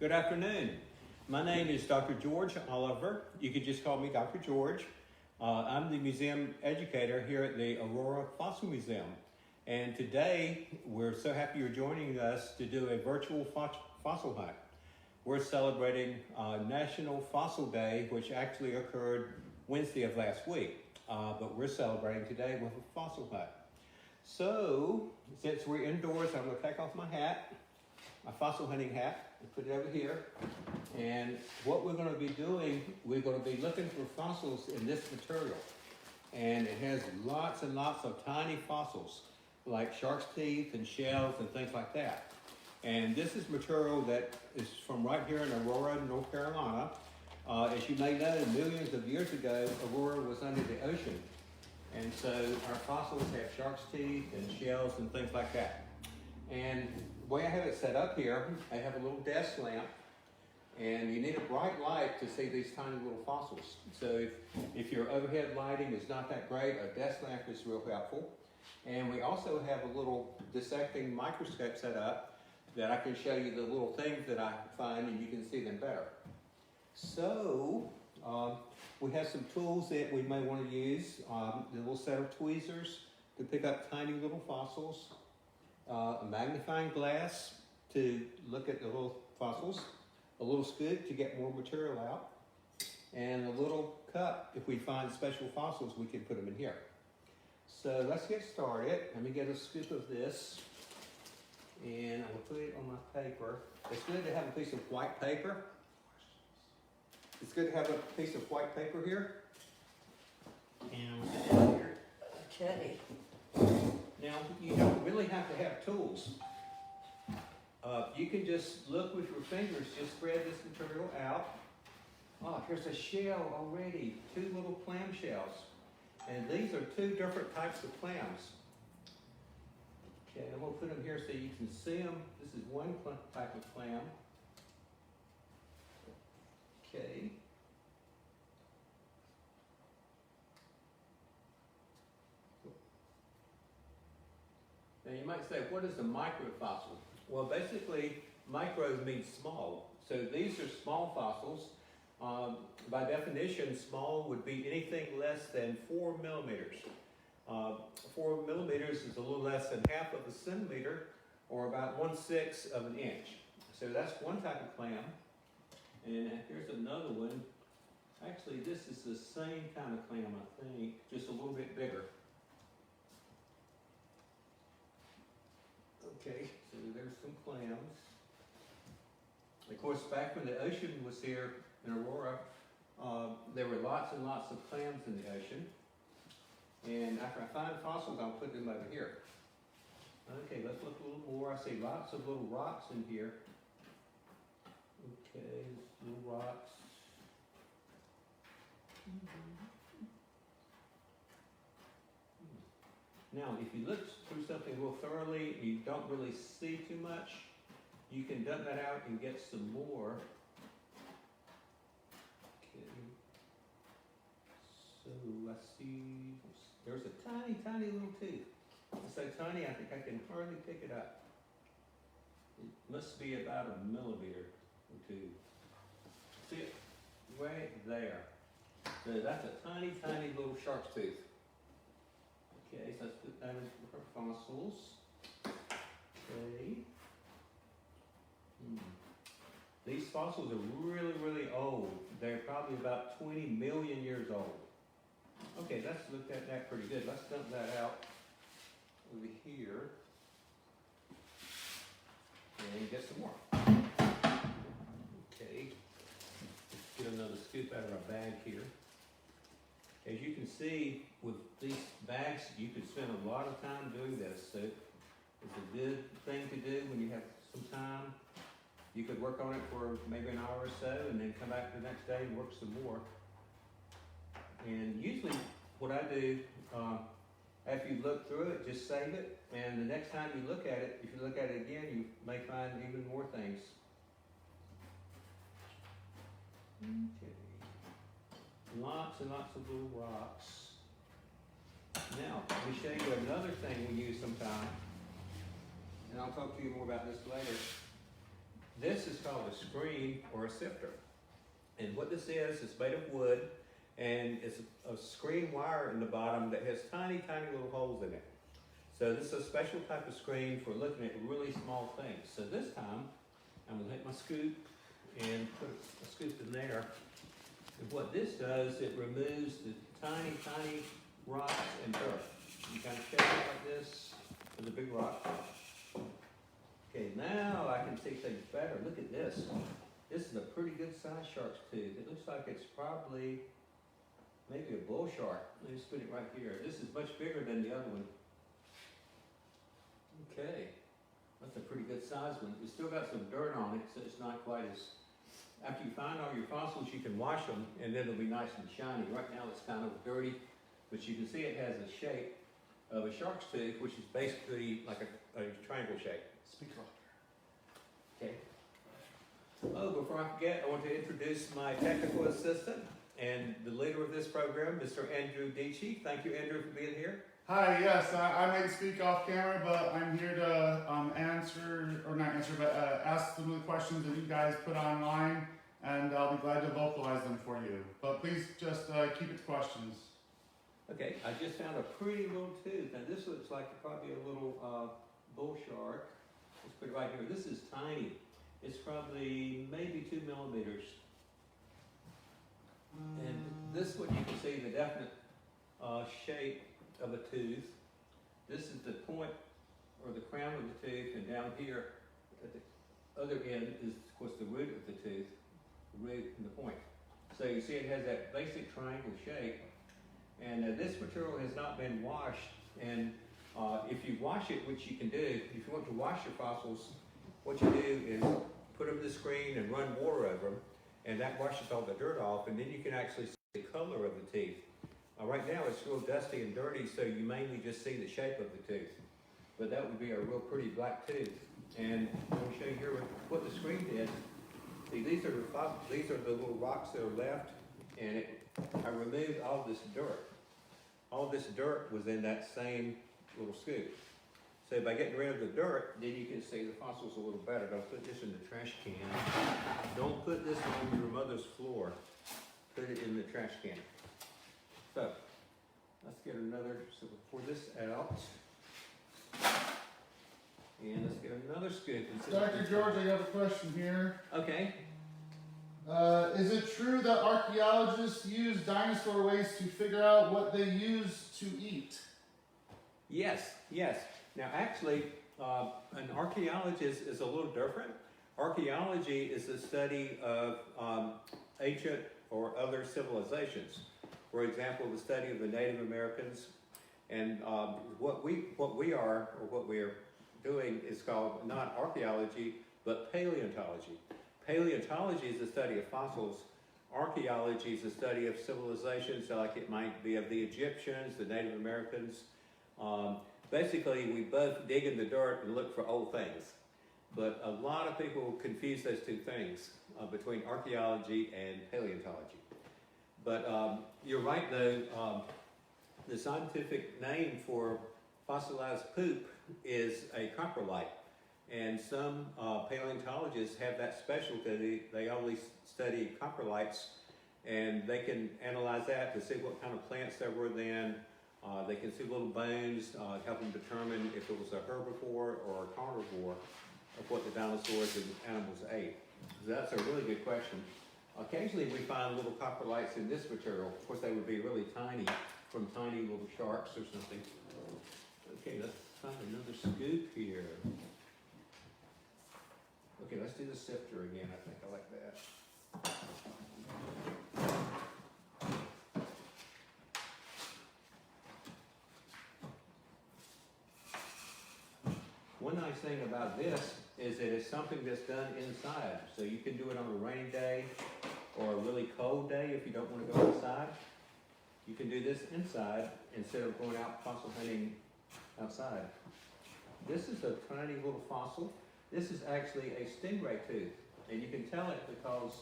Good afternoon. My name is Dr. George Oliver. You could just call me Dr. George. I'm the Museum Educator here at the Aurora.Fossil.Museum. And today, we're so happy you're joining us to do a virtual fossil hunt. We're celebrating National Fossil Day, which actually occurred Wednesday of last week. But we're celebrating today with a fossil hunt. So, since we're indoors, I'm going to take off my hat, my fossil hunting hat, and put it over here. And what we're going to be doing, we're going to be looking for fossils in this material. And it has lots and lots of tiny fossils, like shark's teeth and shells and things like that. And this is material that is from right here in Aurora, North Carolina. As you may know, millions of years ago, Aurora was under the ocean. And so our fossils have shark's teeth and shells and things like that. And the way I have it set up here, I have a little desk lamp, and you need a bright light to see these tiny little fossils. So if your overhead lighting is not that great, a desk lamp is real helpful. And we also have a little dissecting microscope set up that I can show you the little things that I find, and you can see them better. So we have some tools that we may want to use. The little set of tweezers to pick up tiny little fossils, a magnifying glass to look at the little fossils, a little scoop to get more material out, and a little cup. If we find special fossils, we can put them in here. So let's get started. Let me get a scoop of this, and I will put it on my paper. It's good to have a piece of white paper. It's good to have a piece of white paper here. And Okay. now, you don't really have to have tools. You can just look with your fingers, just spread this material out. Oh, here's a shell already, 2 little clam shells. And these are 2 different types of clams. Okay, I'm gonna put them here so you can see them. This is one type of clam. Okay. Now you might say, what is a microfossil? Well, basically, micro means small. So these are small fossils. By definition, small would be anything less than 4 millimeters. 4 millimeters is a little less than half of a centimeter, or about 1/6 of an inch. So that's one type of clam. And here's another one. Actually, this is the same kind of clam, I think, just a little bit bigger. Okay, so there's some clams. Of course, back when the ocean was here in Aurora, there were lots and lots of clams in the ocean. And after I find fossils, I'll put them over here. Okay, let's look a little more. I see lots of little rocks in here. Okay, little rocks. Now, if you look through something real thoroughly, you don't really see too much, you can dump that out and get some more. Okay. So I see there's a tiny, tiny little tooth. It's so tiny, I think I can hardly pick it up. It must be about 1 millimeter or 2. See it right there. So that's a tiny, tiny little shark's tooth. Okay, so let's put that in for fossils. Okay. These fossils are really, really old. They're probably about 20 million years old. Okay, let's look at that pretty good. Let's dump that out over here and get some more. Okay, let's get another scoop out of our bag here. As you can see, with these bags, you could spend a lot of time doing this. So it's a good thing to do when you have some time. You could work on it for maybe an hour or so, and then come back the next day and work some more. And usually what I do, after you look through it, just save it. And the next time you look at it, if you look at it again, you may find even more things. Okay. Lots and lots of little rocks. Now, let me show you another thing we use sometimes, and I'll talk to you more about this later. This is called a screen or a scepter. And what this is, it's made of wood, and it's a screen wire in the bottom that has tiny, tiny little holes in it. So this is a special type of screen for looking at really small things. So this time, I'm gonna take my scoop and put a scoop in there. And what this does, it removes the tiny, tiny rocks and dirt. You kind of shake it like this with a big rock. Okay, now I can see things better. Look at this. This is a pretty good sized shark's tooth. It looks like it's probably maybe a bull shark. Let me just put it right here. This is much bigger than the other one. Okay, that's a pretty good sized one. It's still got some dirt on it, so it's not quite as, after you find all your fossils, you can wash them and then it'll be nice and shiny. Right now it's kind of dirty, but you can see it has a shape of a shark's tooth, which is basically like a triangle shape. Speak louder. Okay. Oh, before I forget, I want to introduce my technical assistant and the leader of this program, Mr. Andrew Dici. Thank you, Andrew, for being here. Hi, yes, I might speak off camera, but I'm here to ask some of the questions that you guys put online, and I'll be glad to vocalize them for you. But please just keep it to questions. Okay, I just found a pretty little tooth, and this looks like probably a little bull shark. Let's put it right here. This is tiny. It's probably maybe 2 millimeters. And this one you can see the definite shape of a tooth. This is the point or the crown of the tooth, and down here at the other end is, of course, the root of the tooth, the root and the point. So you see it has that basic triangle shape, and this material has not been washed. And if you wash it, which you can do, if you want to wash your fossils, what you do is put them in the screen and run water over them, and that washes all the dirt off, and then you can actually see the color of the teeth. Right now it's real dusty and dirty, so you mainly just see the shape of the tooth. But that would be a real pretty black tooth. And I'm going to show you here what the screen did. See, these are the little rocks that are left, and I removed all this dirt. All this dirt was in that same little scoop. So by getting rid of the dirt, then you can see the fossils a little better. Don't put this in the trash can. Don't put this on your mother's floor. Put it in the trash can. So, let's get another, so we'll pour this out. And let's get another scoop. Dr. George, I have a question here. Okay. Is it true that archaeologists use dinosaur waste to figure out what they use to eat? Yes, yes. Now actually, an archaeologist is a little different. Archaeology is the study of ancient or other civilizations. For example, the study of the Native Americans, and what we're doing is called not archaeology, but paleontology. Paleontology is the study of fossils. Archaeology is the study of civilizations, like it might be of the Egyptians, the Native Americans. Basically, we both dig in the dirt and look for old things. But a lot of people confuse those two things between archaeology and paleontology. But you're right, though, the scientific name for fossilized poop is a coprolite. And some paleontologists have that specialty. They only study coprolites, and they can analyze that to see what kind of plants there were then. They can see little bones, help them determine if it was a herbivore or a carnivore of what the dinosaurs and animals ate. So that's a really good question. Occasionally we find little coprolites in this material. Of course, they would be really tiny, from tiny little sharks or something. Okay, let's find another scoop here. Okay, let's do the scepter again. I think I like that. One nice thing about this is that it's something that's done inside. So you can do it on a rainy day or a really cold day if you don't want to go outside. You can do this inside instead of going out fossil hunting outside. This is a tiny little fossil. This is actually a stingray tooth. And you can tell it because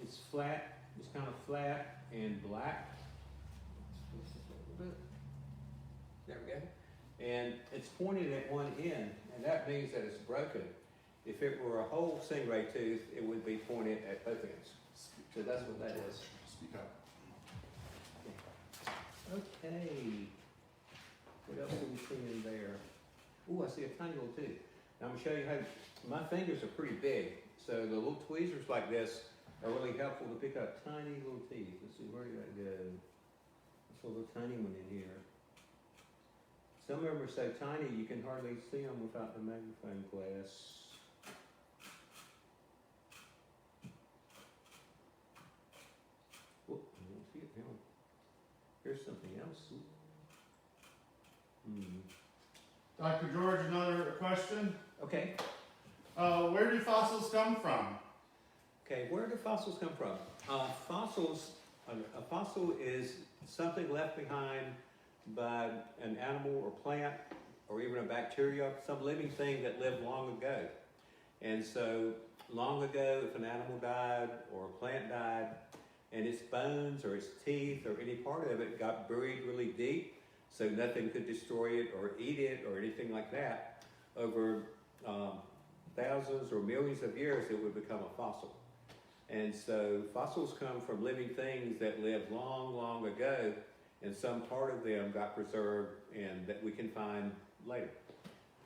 it's flat, it's kind of flat and black. There we go. And it's pointed at one end, and that means that it's broken. If it were a whole stingray tooth, it would be pointed at both ends. So that's what that is. Speak up. Okay. What else do we see in there? Ooh, I see a tiny little tooth. Now I'm gonna show you how, my fingers are pretty big, so the little tweezers like this are really helpful to pick up tiny little teeth. Let's see, where did that go? There's a little tiny one in here. Some of them are so tiny you can hardly see them without the magnifying glass. Whoop, I don't see it now. Here's something else. Dr. George, another question. Okay. Where do fossils come from? Okay, where do fossils come from? A fossil is something left behind by an animal or plant or even a bacteria, some living thing that lived long ago. And so long ago, if an animal died or a plant died and its bones or its teeth or any part of it got buried really deep so nothing could destroy it or eat it or anything like that, over thousands or millions of years it would become a fossil. And so fossils come from living things that lived long, long ago, and some part of them got preserved and that we can find later.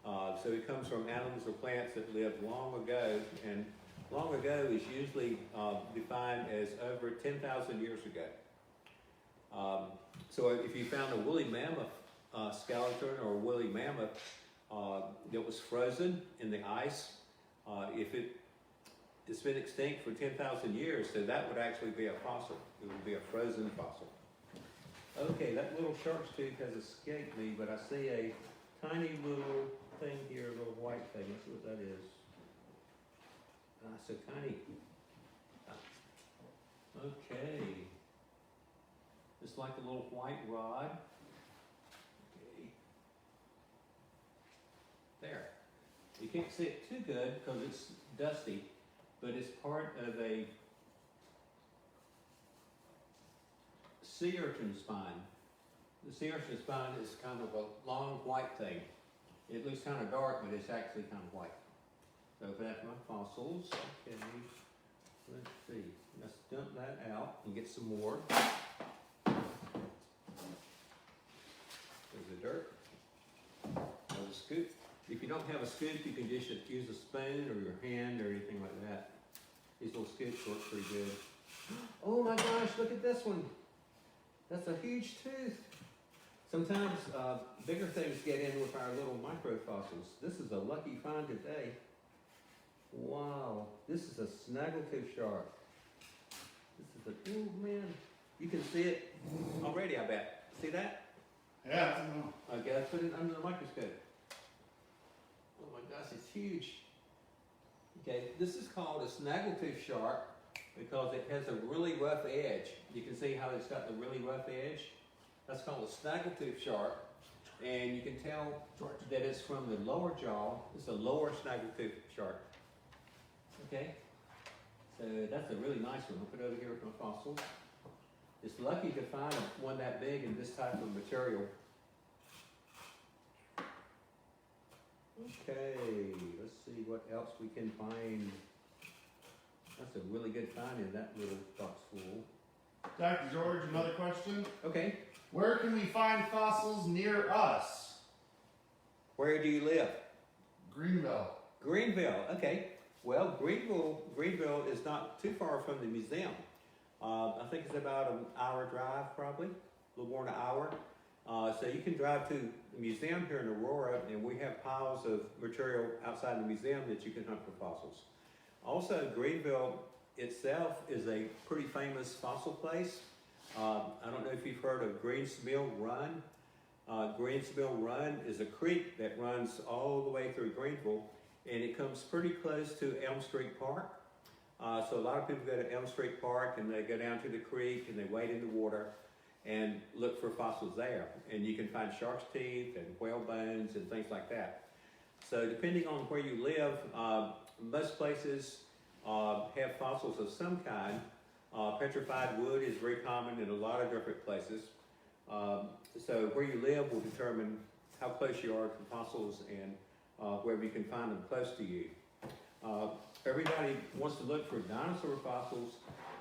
So it comes from animals or plants that lived long ago, and long ago is usually defined as over 10,000 years ago. So if you found a woolly mammoth skeleton or a woolly mammoth that was frozen in the ice, if it's been extinct for 10,000 years, so that would actually be a fossil. It would be a frozen fossil. Okay, that little shark's tooth has escaped me, but I see a tiny little thing here, a little white thing. Let's see what that is. So tiny. Okay. It's like a little white rod. Okay. There. You can't see it too good because it's dusty, but it's part of a sea urchin spine. The sea urchin spine is kind of a long white thing. It looks kind of dark, but it's actually kind of white. So that's my fossils. Okay, let's see. Let's dump that out and get some more. There's the dirt. There's a scoop. If you don't have a scoop, you can just use a spoon or your hand or anything like that. These little scoops work pretty good. Oh my gosh, look at this one. That's a huge tooth. Sometimes bigger things get in with our little microfossils. This is a lucky find today. Wow, this is a snaggletooth shark. This is a, oh man, you can see it already, I bet. See that? Yeah. Okay, let's put it under the microscope. Oh my gosh, it's huge. Okay, this is called a snaggletooth shark because it has a really rough edge. You can see how it's got the really rough edge. That's called a snaggletooth shark. And you can tell that it's from the lower jaw. It's a lower snaggletooth shark. Okay, so that's a really nice one. I'll put it over here with my fossils. It's lucky to find one that big in this type of material. Okay, let's see what else we can find. That's a really good find in that little box full. Dr. George, another question. Okay. Where can we find fossils near us? Where do you live? Greenville. Greenville, okay. Well, Greenville is not too far from the museum. I think it's about an hour drive, probably, a little more than an hour. So you can drive to the museum here in Aurora, and we have piles of material outside the museum that you can hunt for fossils. Also, Greenville itself is a pretty famous fossil place. I don't know if you've heard of Greens Mill Run. Greens Mill Run is a creek that runs all the way through Greenville, and it comes pretty close to Elm Street Park. So a lot of people go to Elm Street Park and they go down to the creek and they wade in the water and look for fossils there. And you can find shark's teeth and whale bones and things like that. So depending on where you live, most places have fossils of some kind. Petrified wood is very common in a lot of different places. So where you live will determine how close you are to fossils and whether you can find them close to you. Everybody wants to look for dinosaur fossils,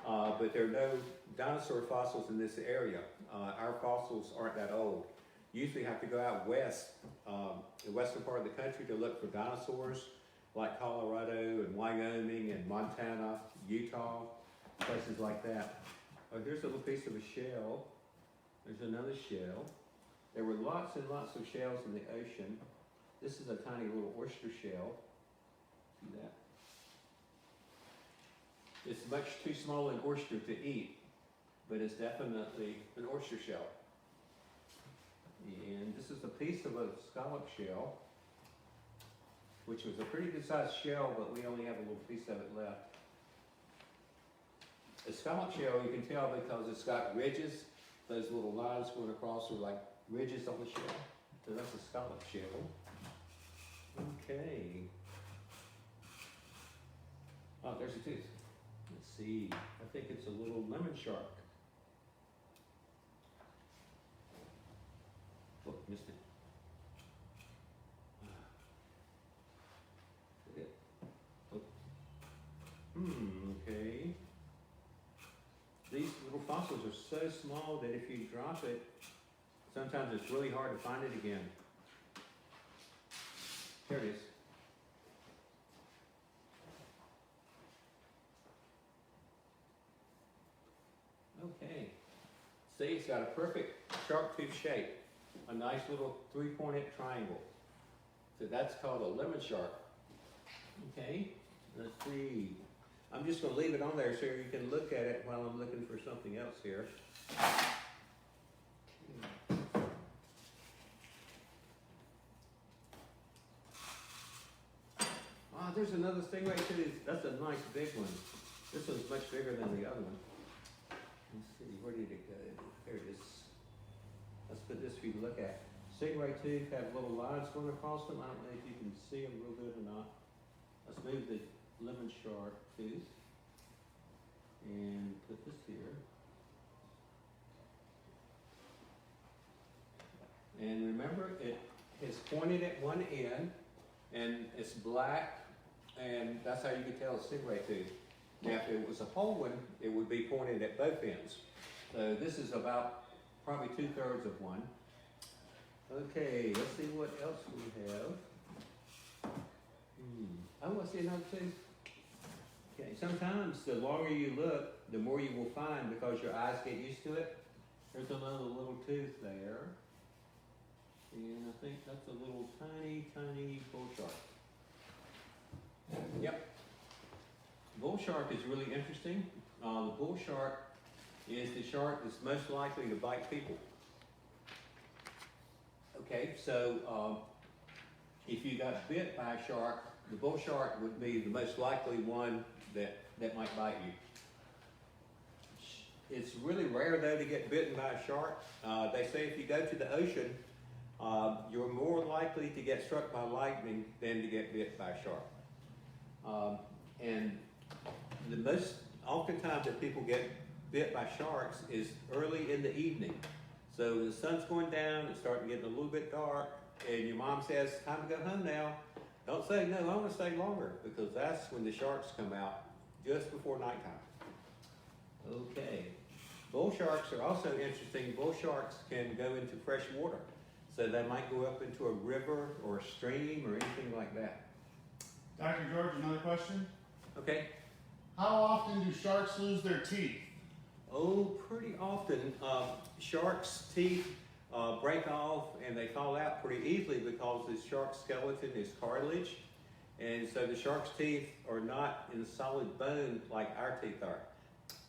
but there are no dinosaur fossils in this area. Our fossils aren't that old. You usually have to go out west, the western part of the country, to look for dinosaurs, like Colorado and Wyoming and Montana, Utah, places like that. Oh, here's a little piece of a shell. There's another shell. There were lots and lots of shells in the ocean. This is a tiny little oyster shell. See that? It's much too small an oyster to eat, but it's definitely an oyster shell. And this is a piece of a scallop shell, which was a pretty good sized shell, but we only have a little piece of it left. A scallop shell, you can tell because it's got ridges. Those little lines going across are like ridges on the shell. So that's a scallop shell. Okay. Oh, there's a tooth. Let's see. I think it's a little lemon shark. Oh, missed it. Okay. These little fossils are so small that if you drop it, sometimes it's really hard to find it again. There it is. Okay. See, it's got a perfect shark tooth shape. A nice little three-pointed triangle. So that's called a lemon shark. Okay, let's see. I'm just going to leave it on there so you can look at it while I'm looking for something else here. Ah, there's another stingray too. That's a nice big one. This one's much bigger than the other one. Let's see, where did it go? There it is. Let's put this for you to look at. Stingray tooth have little lines going across them. I don't know if you can see them real good or not. Let's move the lemon shark tooth and put this here. And remember, it is pointed at one end and it's black, and that's how you can tell a stingray tooth. Now, if it was a whole one, it would be pointed at both ends. So this is about probably 2/3 of one. Okay, let's see what else we have. I want to see another tooth. Okay, sometimes the longer you look, the more you will find because your eyes get used to it. There's another little tooth there. And I think that's a little tiny, tiny bull shark. Yep. Bull shark is really interesting. The bull shark is the shark that's most likely to bite people. Okay, so if you got bit by a shark, the bull shark would be the most likely one that might bite you. It's really rare though to get bitten by a shark. They say if you go to the ocean, you're more likely to get struck by lightning than to get bit by a shark. And the most oftentimes that people get bit by sharks is early in the evening. So the sun's going down, it's starting getting a little bit dark, and your mom says, time to go home now. Don't say, no, I want to stay longer, because that's when the sharks come out, just before nighttime. Okay. Bull sharks are also interesting. Bull sharks can go into fresh water. So they might go up into a river or a stream or anything like that. Dr. George, another question? Okay. How often do sharks lose their teeth? Oh, pretty often. Sharks' teeth break off and they fall out pretty easily because the shark skeleton is cartilage. And so the shark's teeth are not in solid bone like our teeth are.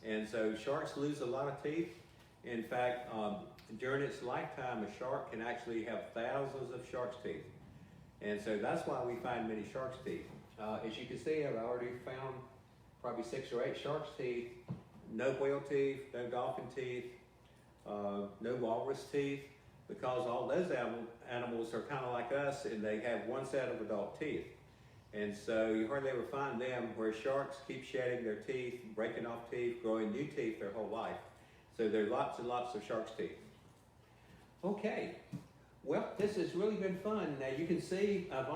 And so sharks lose a lot of teeth. In fact, during its lifetime, a shark can actually have thousands of shark's teeth. And so that's why we find many shark's teeth. As you can see, I've already found probably 6 or 8 shark's teeth, no whale teeth, no dolphin teeth, no walrus teeth, because all those animals are kind of like us and they have one set of adult teeth. And so you hardly ever find them, where sharks keep shedding their teeth, breaking off teeth, growing new teeth their whole life. So there are lots and lots of shark's teeth. Okay, well, this has really been fun. Now you can see let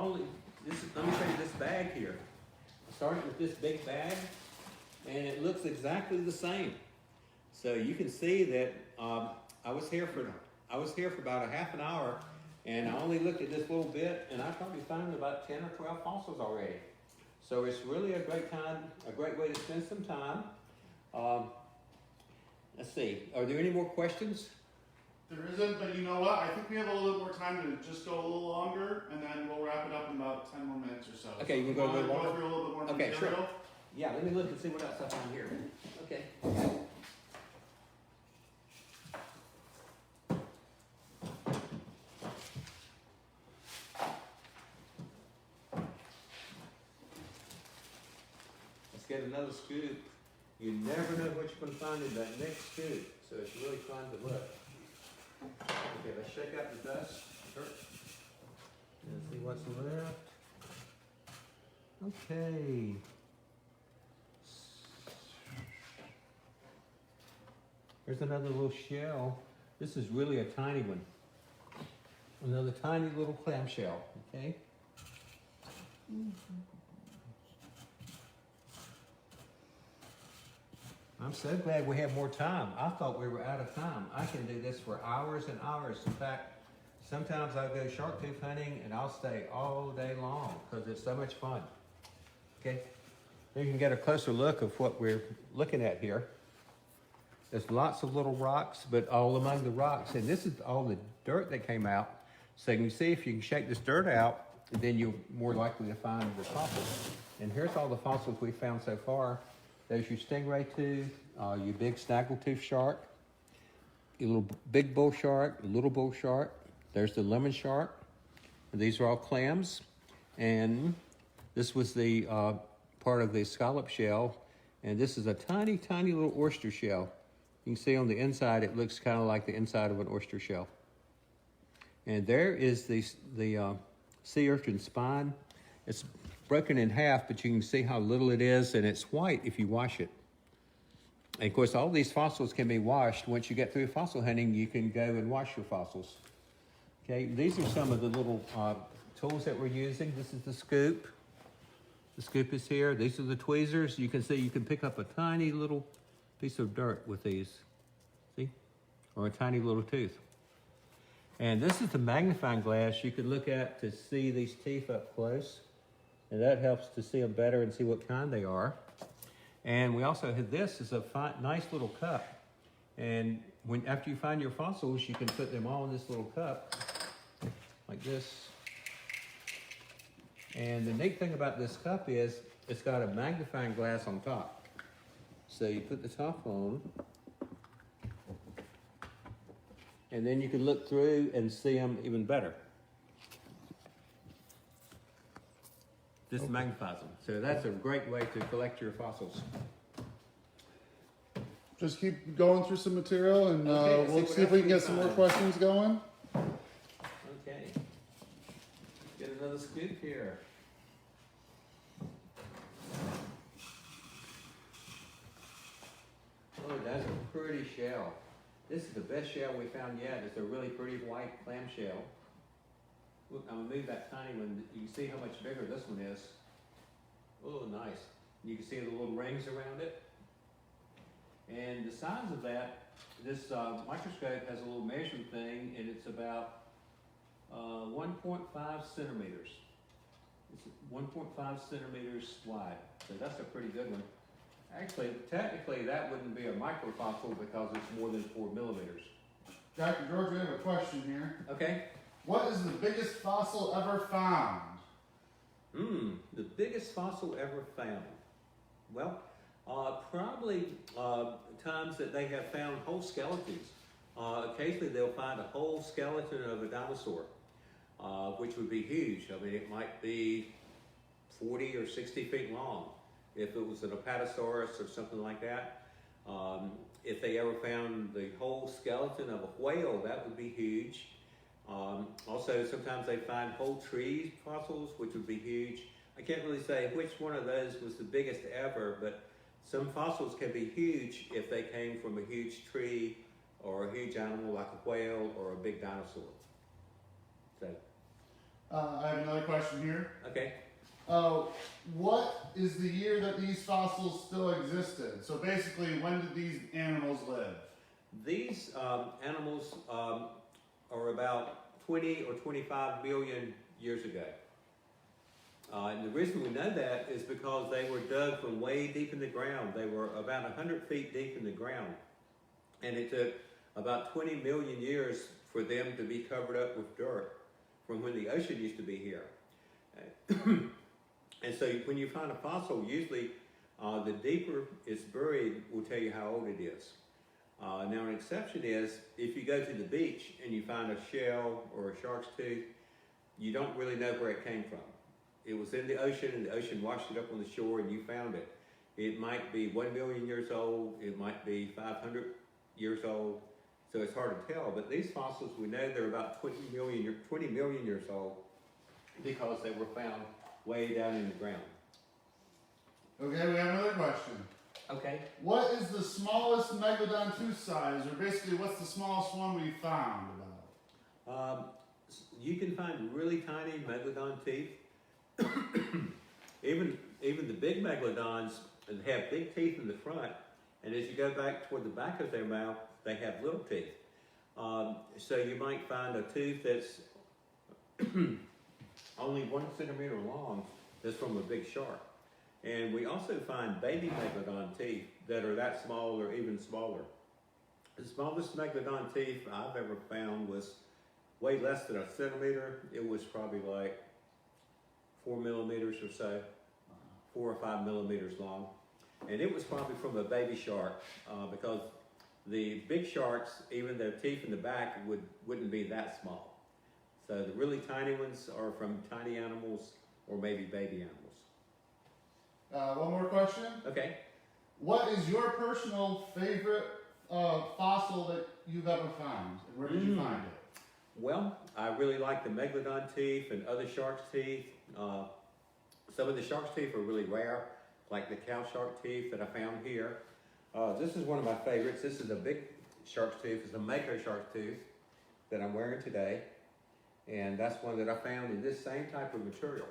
me show you this bag here. started with this big bag, and it looks exactly the same. So you can see that I was here for about a half an hour, and I only looked at this little bit, and I probably found about 10 or 12 fossils already. So it's really a great way to spend some time. Let's see, are there any more questions? There isn't, but you know what? I think we have a little bit more time to just go a little longer, and then we'll wrap it up in about 10 more minutes or so. Okay, you can go a little longer? Go through a little bit more Okay, material. sure. Yeah, let me look and see what else I found here. Okay. Let's get another scoop. You never know what you're going to find in that next scoop, so it's really fun to look. Okay, let's shake out the dust and see what's left. Okay. Here's another little shell. This is really a tiny one. Another tiny little clam shell, okay? I'm so glad we have more time. I thought we were out of time. I can do this for hours and hours. In fact, sometimes I'll go shark tooth hunting and I'll stay all day long because it's so much fun. Okay, you can get a closer look of what we're looking at here. There's lots of little rocks, but all among the rocks, and this is all the dirt that came out. So you can see if you can shake this dirt out, then you're more likely to find the fossils. And here's all the fossils we found so far. There's your stingray tooth, your big snaggletooth shark, your little big bull shark, a little bull shark. There's the lemon shark. And these are all clams. And this was the part of the scallop shell. And this is a tiny, tiny little oyster shell. You can see on the inside, it looks kind of like the inside of an oyster shell. And there is the sea urchin spine. It's broken in half, but you can see how little it is, and it's white if you wash it. And of course, all these fossils can be washed. Once you get through fossil hunting, you can go and wash your fossils. Okay, these are some of the little tools that we're using. This is the scoop. The scoop is here. These are the tweezers. You can see you can pick up a tiny little piece of dirt with these, see? Or a tiny little tooth. And this is the magnifying glass you can look at to see these teeth up close. And that helps to see them better and see what kind they are. And we also have this is a nice little cup. And after you find your fossils, you can put them all in this little cup, like this. And the neat thing about this cup is it's got a magnifying glass on top. So you put the top on, and then you can look through and see them even better. This magnifies them. So that's a great way to collect your fossils. Just keep going through some material, and Okay, we'll see if we can get some more questions going. Okay. Get another scoop here. Oh, that's a pretty shell. This is the best shell we found yet. It's a really pretty white clam shell. Look, I'm gonna move that tiny one. You can see how much bigger this one is. Oh, nice. You can see the little rings around it. And the size of that, this microscope has a little measuring thing, and it's about 1.5 centimeters. It's 1.5 centimeters wide. So that's a pretty good one. Actually, technically, that wouldn't be a microfossil because it's more than 4 millimeters. Dr. George, we have a question here. Okay. What is the biggest fossil ever found? The biggest fossil ever found. Well, probably times that they have found whole skeletons. Occasionally, they'll find a whole skeleton of a dinosaur, which would be huge. I mean, it might be 40 or 60 feet long. If it was an apatosaurus or something like that. If they ever found the whole skeleton of a whale, that would be huge. Also, sometimes they find whole tree fossils, which would be huge. I can't really say which one of those was the biggest ever, but some fossils can be huge if they came from a huge tree or a huge animal like a whale or a big dinosaur. So, I have another question here. okay. What is the year that these fossils still existed? So basically, when did these animals live? These animals are about 20 or 25 million years ago. And the reason we know that is because they were dug from way deep in the ground. They were about 100 feet deep in the ground. And it took about 20 million years for them to be covered up with dirt from when the ocean used to be here. And so when you find a fossil, usually the deeper it's buried will tell you how old it is. Now an exception is if you go to the beach and you find a shell or a shark's tooth, you don't really know where it came from. It was in the ocean and the ocean washed it up on the shore and you found it. It might be 1 million years old, it might be 500 years old, so it's hard to tell. But these fossils, we know they're about 20 million years old because they were found way down in the ground. Okay, we have another question. Okay. What is the smallest megalodon tooth size, or basically what's the smallest one we found about? You can find really tiny megalodon teeth. even the big megalodons have big teeth in the front, and as you go back toward the back of their mouth, they have little teeth. So you might find a tooth that's only 1 centimeter long that's from a big shark. And we also find baby megalodon teeth that are that small or even smaller. The smallest megalodon teeth I've ever found was way less than a centimeter. It was probably like 4 millimeters or so, 4 or 5 millimeters long. And it was probably from a baby shark because the big sharks, even their teeth in the back wouldn't be that small. So the really tiny ones are from tiny animals or maybe baby animals. One more question. Okay. What is your personal favorite fossil that you've ever found, and where did you find it? Well, I really like the megalodon teeth and other shark's teeth. Some of the shark's teeth are really rare, like the cow shark teeth that I found here. This is one of my favorites. This is a big shark's tooth. It's a mako shark tooth that I'm wearing today. And that's one that I found in this same type of material.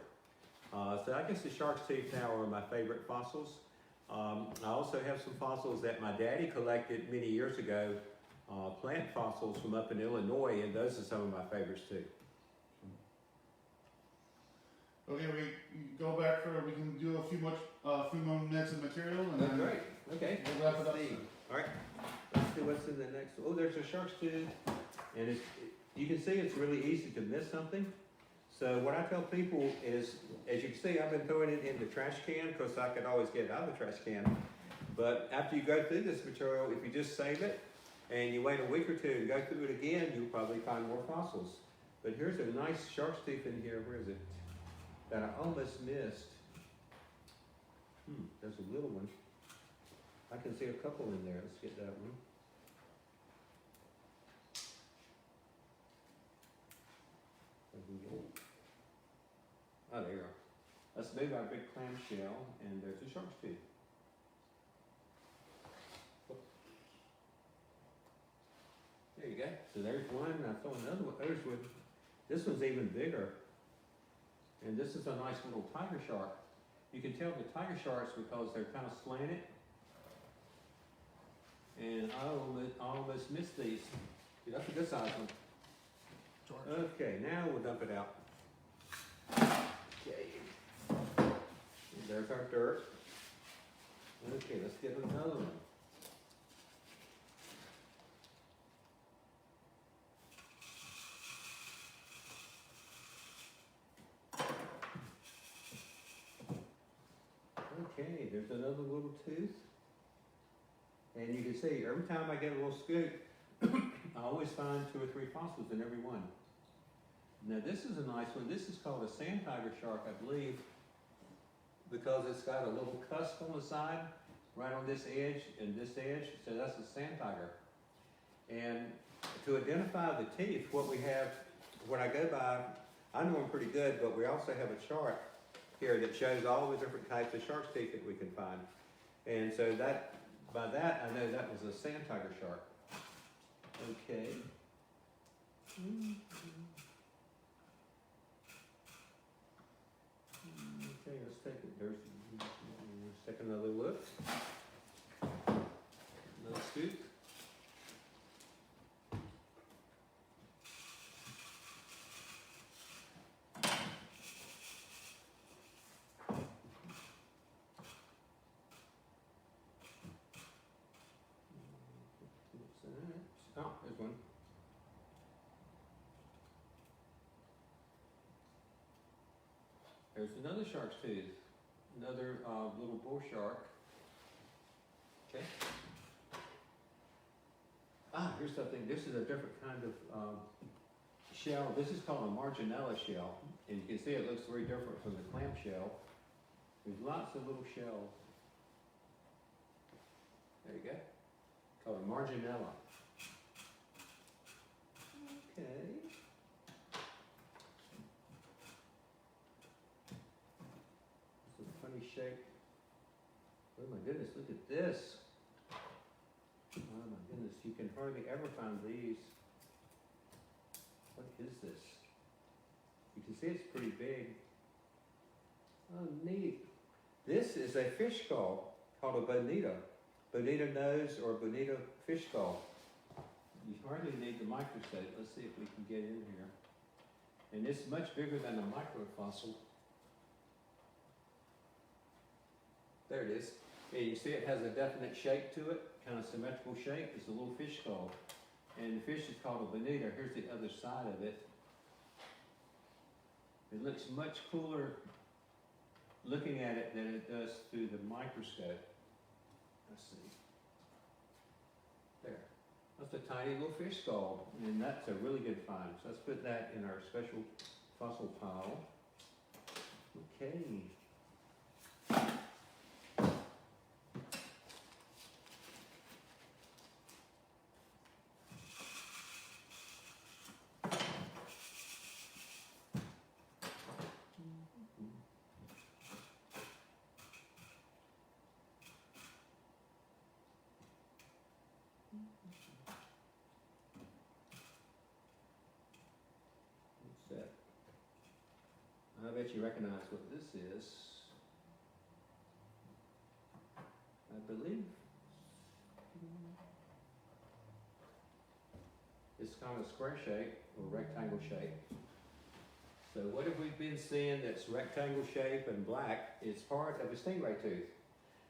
So I guess the shark's teeth now are my favorite fossils. I also have some fossils that my daddy collected many years ago, plant fossils from up in Illinois, and those are some of my favorites too. Okay, we go back we can do a few more minutes of material, and That's then great. Okay. we'll wrap it up Let's see. soon. All right. Let's see what's in the next. Oh, there's a shark's tooth, and you can see it's really easy to miss something. So what I tell people is, as you can see, I've been throwing it in the trash can because I could always get it out of the trash can. But after you go through this material, if you just save it and you wait a week or two and go through it again, you'll probably find more fossils. But here's a nice shark's tooth in here. Where is it? That I almost missed. There's a little one. I can see a couple in there. Let's get that one. Oh, there you are. Let's move our big clam shell, and there's a shark's tooth. There you go. So there's one, and I saw another one. There's one. This one's even bigger. And this is a nice little tiger shark. You can tell the tiger sharks because they're kind of slanted. And I almost missed these. That's a good size one. Okay, now we'll dump it out. Okay. And there's our dirt. Okay, let's get another one. Okay, there's another little tooth. And you can see, every time I get a little scoop, I always find 2 or 3 fossils in every one. Now this is a nice one. This is called a sand tiger shark, I believe, because it's got a little cusp on the side, right on this edge and this edge, so that's a sand tiger. And to identify the teeth, what I go by, I know them pretty good, but we also have a chart here that shows all the different types of shark's teeth that we can find. And so by that, I know that was a sand tiger shark. Okay. Okay, let's take it. Let's take another look. Another scoop. Oh, there's one. There's another shark's tooth. Another little bull shark. Okay. Ah, here's something. This is a different kind of shell. This is called a marginella shell. And you can see it looks very different from the clam shell. There's lots of little shells. There you go. Called a marginella. Okay. It's a funny shape. Oh my goodness, look at this. Oh my goodness, you can hardly ever find these. What is this? You can see it's pretty big. Oh, neat. This is a fish skull called a bonita. Bonita nose or bonita fish skull. You hardly need the microscope. Let's see if we can get in here. And it's much bigger than a microfossil. There it is. Yeah, you see it has a definite shape to it, kind of symmetrical shape. It's a little fish skull. And the fish is called a bonita. Here's the other side of it. It looks much cooler looking at it than it does through the microscope. Let's see. There. That's a tiny little fish skull, and that's a really good find. So let's put that in our special fossil pile. Okay. I bet you recognize what this is. I believe it's kind of square shape or rectangle shape. So what have we been seeing that's rectangle shape and black? It's part of a stingray tooth.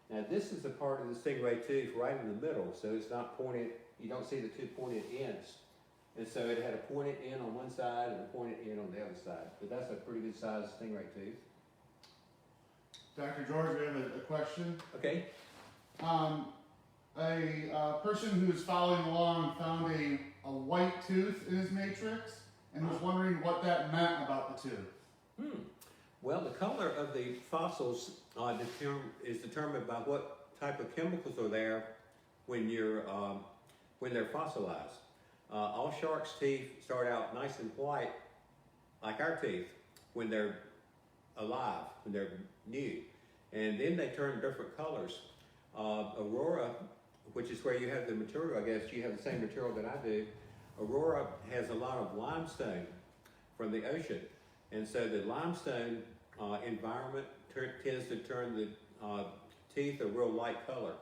Now this is a part of the stingray tooth right in the middle, so it's not pointed, you don't see the two pointed ends. And so it had a pointed end on one side and a pointed end on the other side. But that's a pretty good sized stingray tooth. Dr. George, we have a question. Okay. A person who's following along found a white tooth in his matrix and was wondering what that meant about the tooth. Well, the color of the fossils is determined by what type of chemicals are there when they're fossilized. All sharks' teeth start out nice and white, like our teeth, when they're alive, when they're new. And then they turn different colors. Aurora, which is where you have the material, I guess you have the same material that I do. Aurora has a lot of limestone from the ocean. And so the limestone environment tends to turn the teeth a real light color.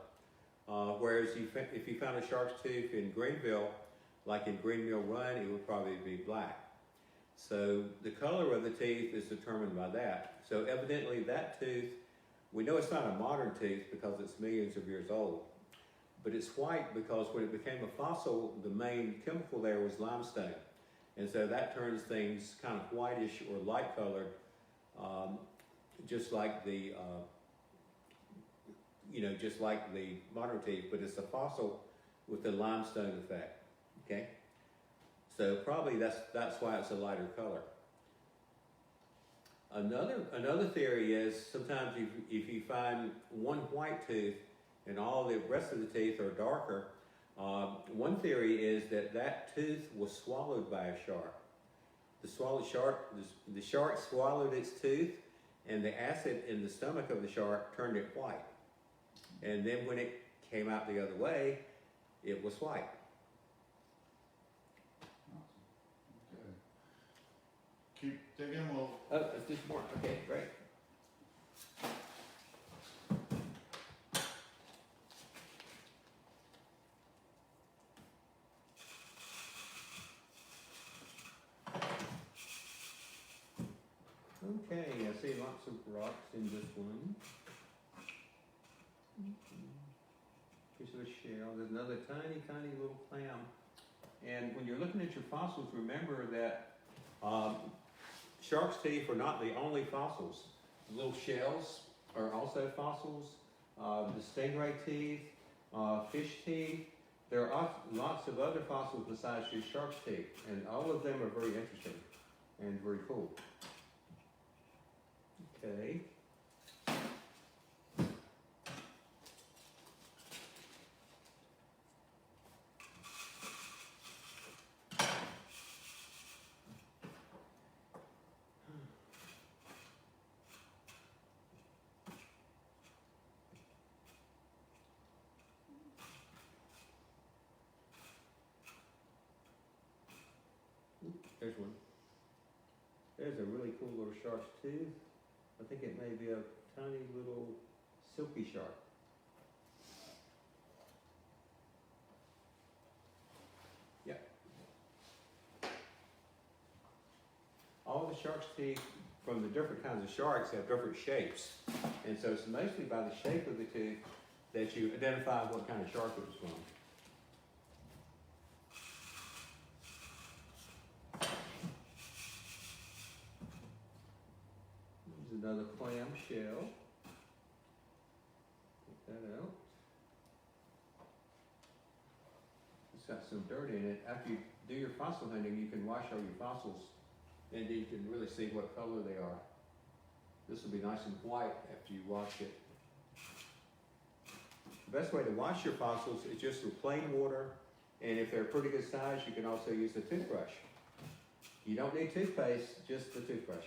Whereas if you found a shark's tooth in Greenville, like in Green Mill Run, it would probably be black. So the color of the teeth is determined by that. So evidently that tooth, we know it's not a modern tooth because it's millions of years old, but it's white because when it became a fossil, the main chemical there was limestone. And so that turns things kind of whitish or light colored, just like the, just like the modern teeth, but it's a fossil with the limestone effect. Okay, so probably that's why it's a lighter color. Another theory is sometimes if you find one white tooth and all the rest of the teeth are darker, one theory is that tooth was swallowed by a shark. The shark swallowed its tooth, and the acid in the stomach of the shark turned it white. And then when it came out the other way, it was white. Keep digging. Oh, let's do some more. Okay, great. lots of rocks in this one. Here's a shell. There's another tiny, tiny little clam. And when you're looking at your fossils, remember that shark's teeth are not the only fossils. The little shells are also fossils. The stingray teeth, fish teeth. There are lots of other fossils besides just shark's teeth, and all of them are very interesting and very cool. Okay. There's one. There's a really cool little shark's tooth. I think it may be a tiny little silky shark. Yeah. All the shark's teeth from the different kinds of sharks have different shapes. And so it's mostly by the shape of the tooth that you identify what kind of shark it was from. Another clam shell. Take that out. It's got some dirt in it. After you do your fossil hunting, you can wash all your fossils and you can really see what color they are. This will be nice and white after you wash it. The best way to wash your fossils is just with plain water, and if they're a pretty good size, you can also use a toothbrush. You don't need toothpaste, just the toothbrush.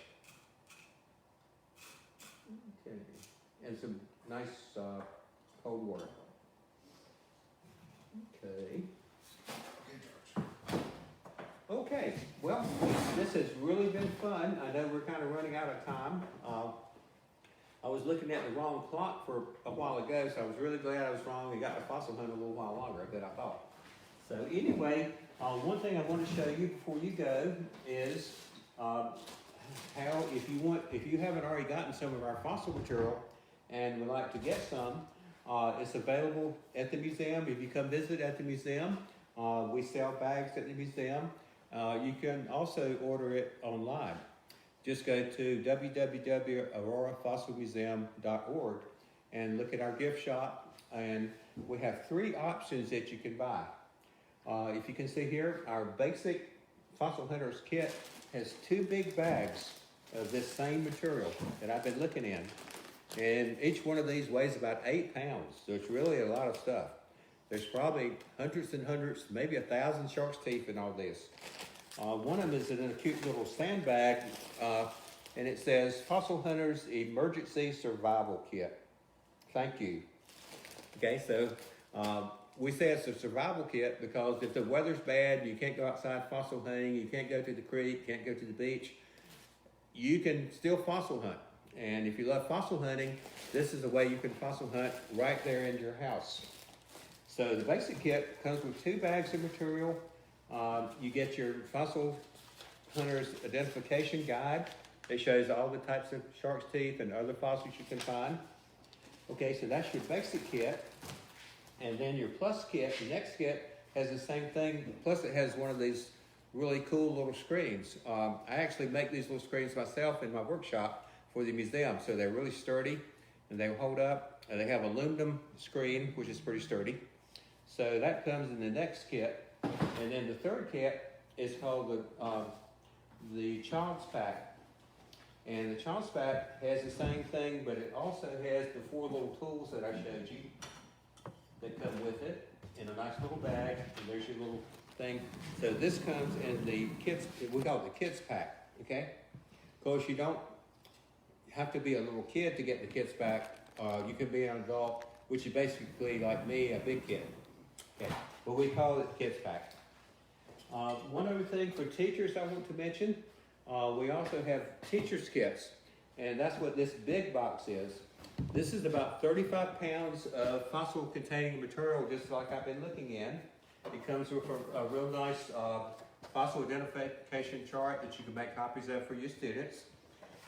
Okay, and some nice cold water. Okay. Okay, well, this has really been fun. I know we're kind of running out of time. I was looking at the wrong clock for a while ago, so I was really glad I was wrong and got the fossil hunt a little while longer than I thought. So anyway, one thing I want to show you before you go is how, if you haven't already gotten some of our fossil material and would like to get some, it's available at the museum. If you come visit at the museum, we sell bags at the museum. You can also order it online. Just go to www.Aurora.Fossil.Museum.org and look at our gift shop. And we have 3 options that you can buy. If you can see here, our basic Fossil Hunters kit has 2 big bags of this same material that I've been looking in. And each one of these weighs about 8 pounds, so it's really a lot of stuff. There's probably hundreds and hundreds, maybe 1,000 shark's teeth in all this. One of them is in a cute little sandbag, and it says Fossil Hunters Emergency Survival Kit. Thank you. Okay, so we say it's a survival kit because if the weather's bad, you can't go outside fossil hunting, you can't go to the creek, can't go to the beach, you can still fossil hunt. And if you love fossil hunting, this is a way you can fossil hunt right there in your house. So the basic kit comes with 2 bags of material. You get your Fossil Hunter's Identification Guide. It shows all the types of shark's teeth and other fossils you can find. Okay, so that's your basic kit. And then your plus kit, the next kit, has the same thing, plus it has one of these really cool little screens. I actually make these little screens myself in my workshop for the museum, so they're really sturdy and they hold up. And they have aluminum screen, which is pretty sturdy. So that comes in the next kit. And then the third kit is called the Child's Pack. And the Child's Pack has the same thing, but it also has the 4 little tools that I showed you that come with it in a nice little bag. And there's your little thing. So this comes in the kids, we call it the Kids Pack, okay? Of course, you don't have to be a little kid to get the Kids Pack. You can be an adult, which is basically, like me, a big kid. Okay, but we call it Kids Pack. One other thing for teachers I want to mention, we also have teachers' kits, and that's what this big box is. This is about 35 pounds of fossil-containing material, just like I've been looking in. It comes with a real nice fossil identification chart that you can make copies of for your students.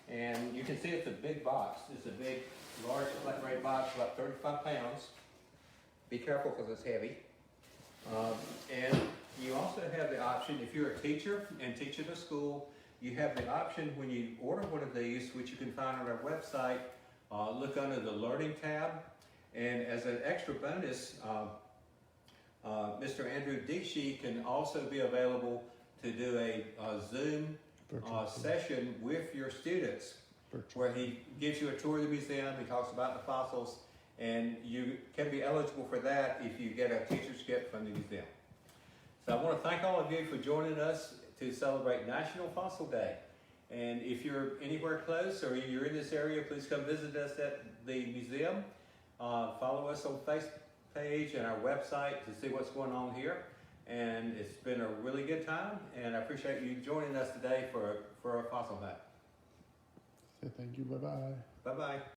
And you can see it's a big box. It's a big, large flat rate box, about 35 pounds. Be careful because it's heavy. And you also have the option, if you're a teacher and teach at a school, you have the option when you order one of these, which you can find on our website, look under the Learning tab. And as an extra bonus, Mr. Andrew Dixie can also be available to do a Zoom session with your students where he gives you a tour of the museum, he talks about the fossils, and you can be eligible for that if you get a teacher's gift from the museum. So I want to thank all of you for joining us to celebrate National Fossil Day. And if you're anywhere close or you're in this area, please come visit us at the museum. Follow us on Facebook page and our website to see what's going on here. And it's been a really good time, and I appreciate you joining us today for our Fossil Night. Thank you, bye-bye. Bye-bye.